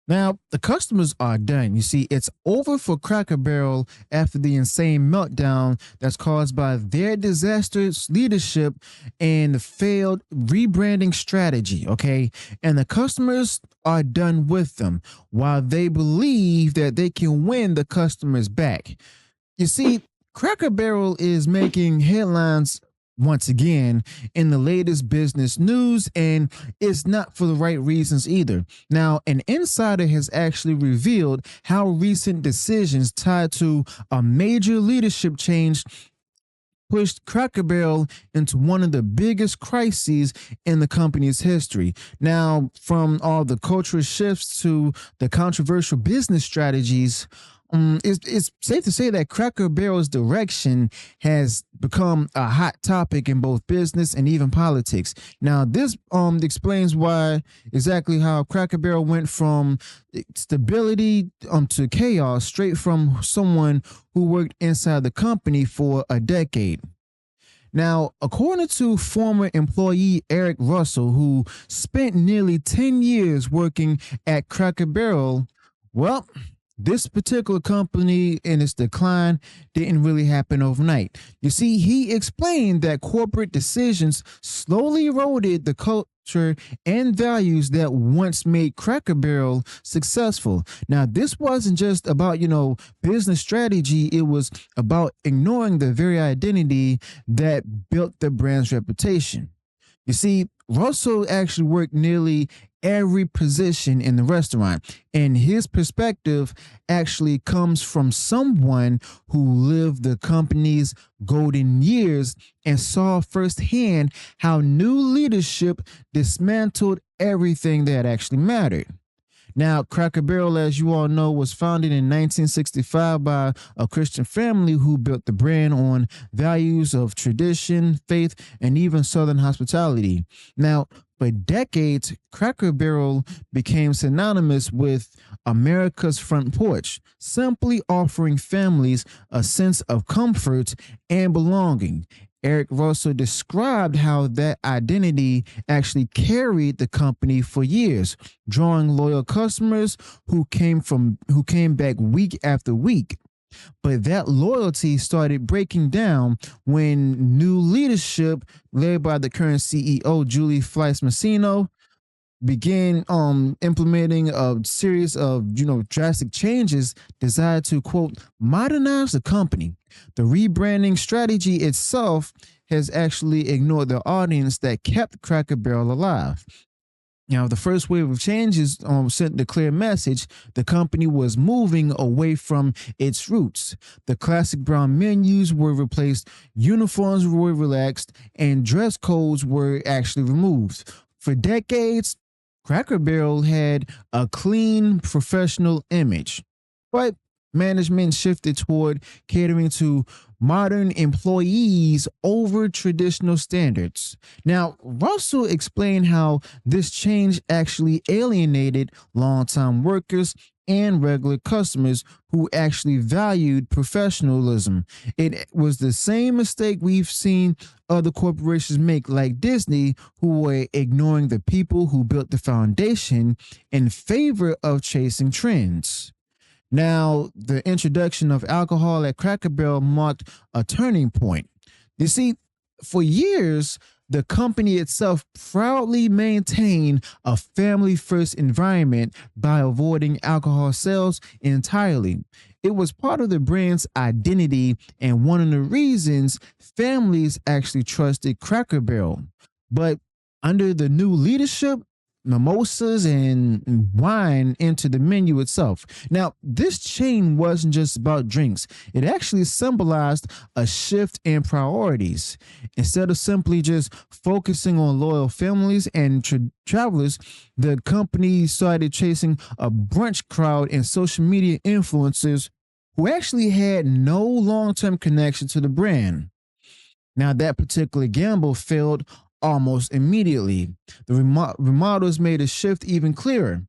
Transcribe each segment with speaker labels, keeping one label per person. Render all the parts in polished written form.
Speaker 1: Now, the customers are done. You see, it's over for Cracker Barrel after the insane meltdown that's caused by their disastrous leadership and failed rebranding strategy, okay? And the customers are done with them while they believe that they can win the customers back. You see, Cracker Barrel is making headlines once again in the latest business news, and it's not for the right reasons either. Now, an insider has actually revealed how recent decisions tied to a major leadership change pushed Cracker Barrel into one of the biggest crises in the company's history. Now, from all the cultural shifts to the controversial business strategies, it's safe to say that Cracker Barrel's direction has become a hot topic in both business and even politics. Now, this explains why exactly how Cracker Barrel went from stability to chaos straight from someone who worked inside the company for a decade. Now, according to former employee Eric Russell, who spent nearly 10 years working at Cracker Barrel, well, this particular company in its decline didn't really happen overnight. You see, he explained that corporate decisions slowly eroded the culture and values that once made Cracker Barrel successful. Now, this wasn't just about, business strategy, it was about ignoring the very identity that built the brand's reputation. You see, Russell actually worked nearly every position in the restaurant, and his perspective actually comes from someone who lived the company's golden years and saw firsthand how new leadership dismantled everything that actually mattered. Now, Cracker Barrel, as you all know, was founded in 1965 by a Christian family who built the brand on values of tradition, faith, and even Southern hospitality. Now, for decades, Cracker Barrel became synonymous with America's front porch, simply offering families a sense of comfort and belonging. Eric Russell described how that identity actually carried the company for years, drawing loyal customers who came back week after week. But that loyalty started breaking down when new leadership, led by the current CEO Julie Fleiss Massino, began implementing a series of drastic changes designed to quote modernize the company. The rebranding strategy itself has actually ignored the audience that kept Cracker Barrel alive. Now, the first wave of changes sent the clear message the company was moving away from its roots. The classic brown menus were replaced, uniforms were relaxed, and dress codes were actually removed. For decades, Cracker Barrel had a clean, professional image, but management shifted toward catering to modern employees over traditional standards. Now, Russell explained how this change actually alienated longtime workers and regular customers who actually valued professionalism. It was the same mistake we've seen other corporations make, like Disney, who were ignoring the people who built the foundation in favor of chasing trends. Now, the introduction of alcohol at Cracker Barrel marked a turning point. You see, for years, the company itself proudly maintained a family first environment by avoiding alcohol sales entirely. It was part of the brand's identity and one of the reasons families actually trusted Cracker Barrel. But under the new leadership, mimosas and wine into the menu itself. Now, this chain wasn't just about drinks, it actually symbolized a shift in priorities. Instead of simply just focusing on loyal families and travelers, the company started chasing a brunch crowd and social media influencers who actually had no long term connection to the brand. Now, that particular gamble failed almost immediately. The remodels made a shift even clearer.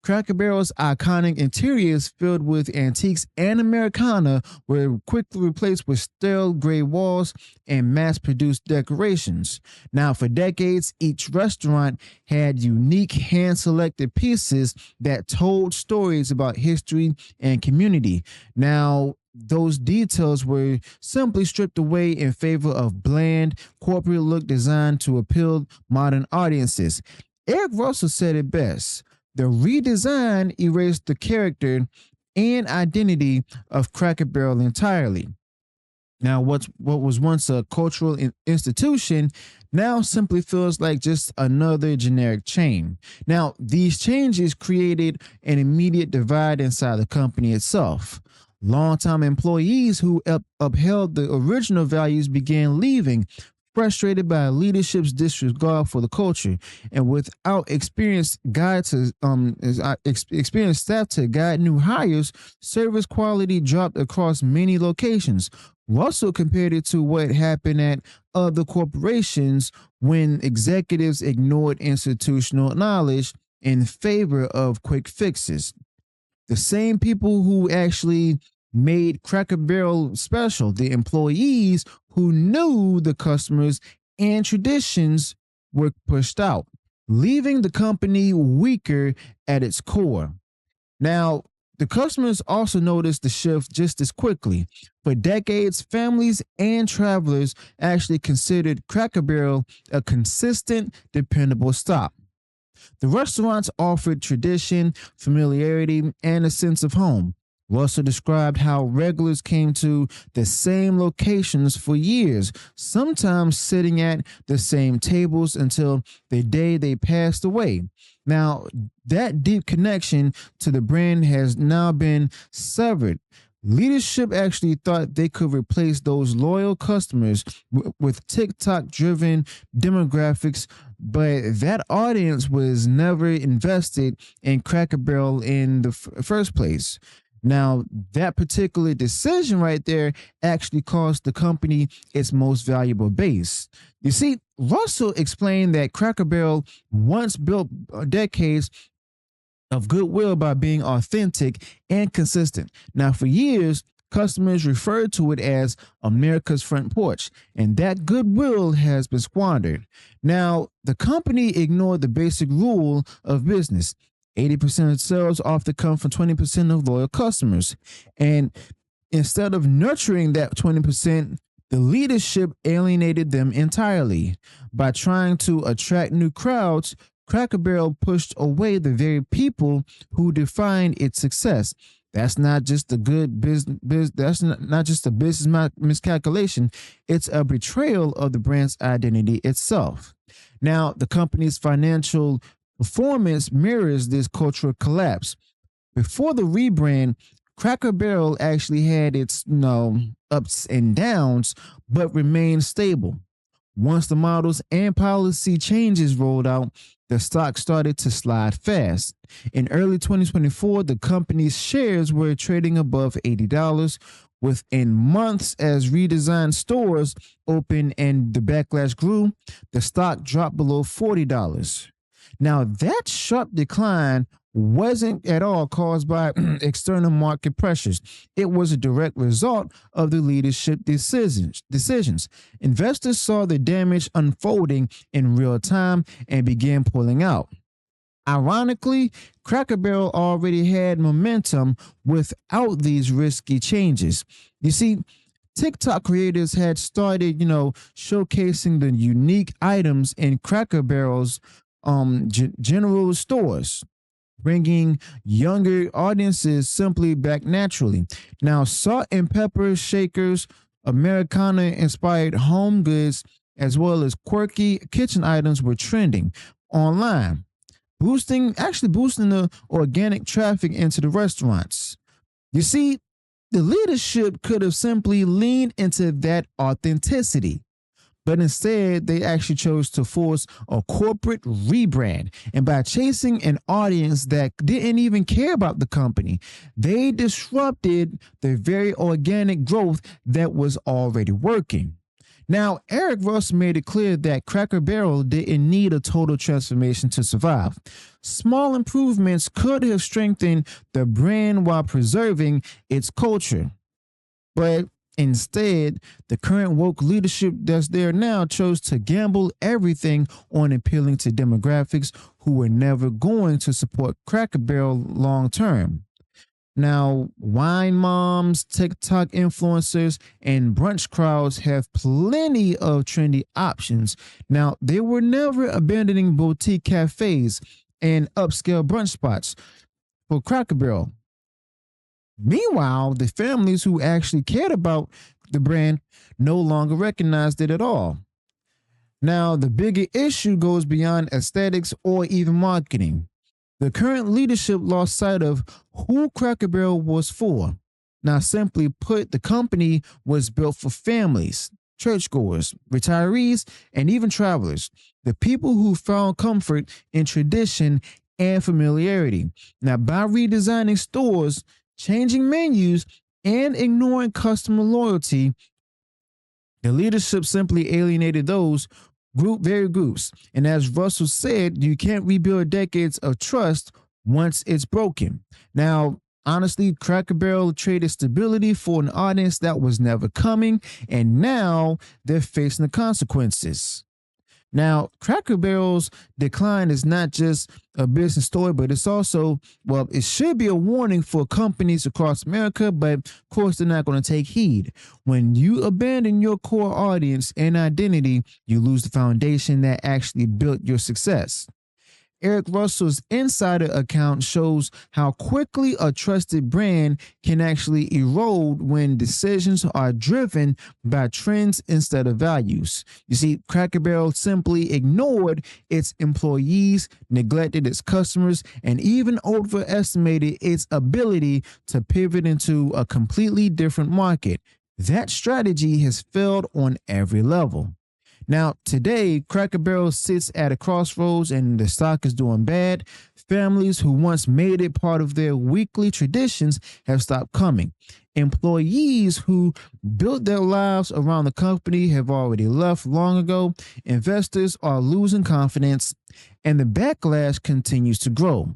Speaker 1: Cracker Barrel's iconic interiors filled with antiques and Americana were quickly replaced with stale gray walls and mass produced decorations. Now, for decades, each restaurant had unique hand selected pieces that told stories about history and community. Now, those details were simply stripped away in favor of bland corporate look designed to appeal modern audiences. Eric Russell said it best. The redesign erased the character and identity of Cracker Barrel entirely. Now, what was once a cultural institution now simply feels like just another generic chain. Now, these changes created an immediate divide inside the company itself. Longtime employees who upheld the original values began leaving, frustrated by leadership's disregard for the culture, and without experienced staff to guide new hires, service quality dropped across many locations. Russell compared it to what happened at other corporations when executives ignored institutional knowledge in favor of quick fixes. The same people who actually made Cracker Barrel special, the employees who knew the customers and traditions, were pushed out, leaving the company weaker at its core. Now, the customers also noticed the shift just as quickly. For decades, families and travelers actually considered Cracker Barrel a consistent, dependable stop. The restaurants offered tradition, familiarity, and a sense of home. Russell described how regulars came to the same locations for years, sometimes sitting at the same tables until the day they passed away. Now, that deep connection to the brand has now been severed. Leadership actually thought they could replace those loyal customers with TikTok driven demographics, but that audience was never invested in Cracker Barrel in the first place. Now, that particular decision right there actually cost the company its most valuable base. You see, Russell explained that Cracker Barrel once built decades of goodwill by being authentic and consistent. Now, for years, customers referred to it as America's front porch, and that goodwill has been squandered. Now, the company ignored the basic rule of business. 80% of sales often come from 20% of loyal customers. And instead of nurturing that 20%, the leadership alienated them entirely. By trying to attract new crowds, Cracker Barrel pushed away the very people who defined its success. That's not just a good business. That's not just a business miscalculation. It's a betrayal of the brand's identity itself. Now, the company's financial performance mirrors this cultural collapse. Before the rebrand, Cracker Barrel actually had its ups and downs, but remained stable. Once the models and policy changes rolled out, the stock started to slide fast. In early 2024, the company's shares were trading above $80. Within months, as redesigned stores opened and the backlash grew, the stock dropped below $40. Now, that sharp decline wasn't at all caused by external market pressures. It was a direct result of the leadership decisions. Investors saw the damage unfolding in real time and began pulling out. Ironically, Cracker Barrel already had momentum without these risky changes. You see, TikTok creators had started, showcasing the unique items in Cracker Barrel's general stores, bringing younger audiences simply back naturally. Now, salt and pepper shakers, Americana-inspired home goods, as well as quirky kitchen items were trending online, boosting the organic traffic into the restaurants. You see, the leadership could have simply leaned into that authenticity, but instead they actually chose to force a corporate rebrand. And by chasing an audience that didn't even care about the company, they disrupted the very organic growth that was already working. Now, Eric Russell made it clear that Cracker Barrel didn't need a total transformation to survive. Small improvements could have strengthened the brand while preserving its culture. But instead, the current woke leadership that's there now chose to gamble everything on appealing to demographics who were never going to support Cracker Barrel long term. Now, wine moms, TikTok influencers, and brunch crowds have plenty of trendy options. Now, they were never abandoning boutique cafes and upscale brunch spots for Cracker Barrel. Meanwhile, the families who actually cared about the brand no longer recognized it at all. Now, the bigger issue goes beyond aesthetics or even marketing. The current leadership lost sight of who Cracker Barrel was for. Now, simply put, the company was built for families, churchgoers, retirees, and even travelers, the people who found comfort in tradition and familiarity. Now, by redesigning stores, changing menus, and ignoring customer loyalty, the leadership simply alienated those very groups. And as Russell said, you can't rebuild decades of trust once it's broken. Now, honestly, Cracker Barrel traded stability for an audience that was never coming, and now they're facing the consequences. Now, Cracker Barrel's decline is not just a business story, but it's also, well, it should be a warning for companies across America, but of course, they're not going to take heed. When you abandon your core audience and identity, you lose the foundation that actually built your success. Eric Russell's insider account shows how quickly a trusted brand can actually erode when decisions are driven by trends instead of values. You see, Cracker Barrel simply ignored its employees, neglected its customers, and even overestimated its ability to pivot into a completely different market. That strategy has failed on every level. Now, today, Cracker Barrel sits at a crossroads and the stock is doing bad. Families who once made it part of their weekly traditions have stopped coming. Employees who built their lives around the company have already left long ago. Investors are losing confidence, and the backlash continues to grow.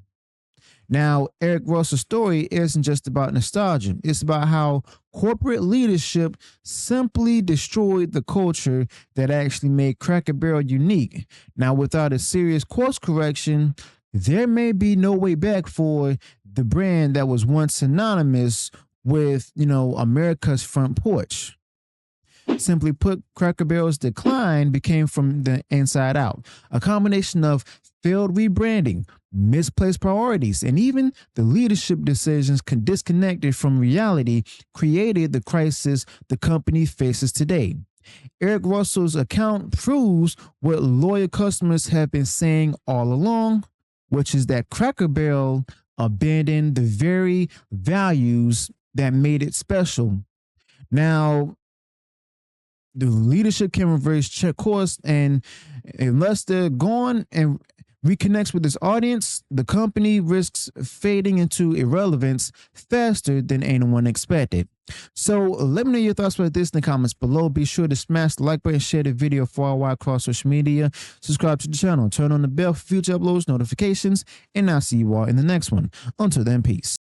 Speaker 1: Now, Eric Russell's story isn't just about nostalgia. It's about how corporate leadership simply destroyed the culture that actually made Cracker Barrel unique. Now, without a serious course correction, there may be no way back for the brand that was once synonymous with, America's front porch. Simply put, Cracker Barrel's decline became from the inside out, a combination of failed rebranding, misplaced priorities, and even the leadership decisions disconnected from reality created the crisis the company faces today. Eric Russell's account proves what loyal customers have been saying all along, which is that Cracker Barrel abandoned the very values that made it special. Now, the leadership can reverse check course, and unless they're gone and reconnects with its audience, the company risks fading into irrelevance faster than anyone expected. So let me know your thoughts about this in the comments below. Be sure to smash the like button, share the video far and wide across social media, subscribe to the channel, turn on the bell for future uploads, notifications, and I'll see you all in the next one. Until then, peace.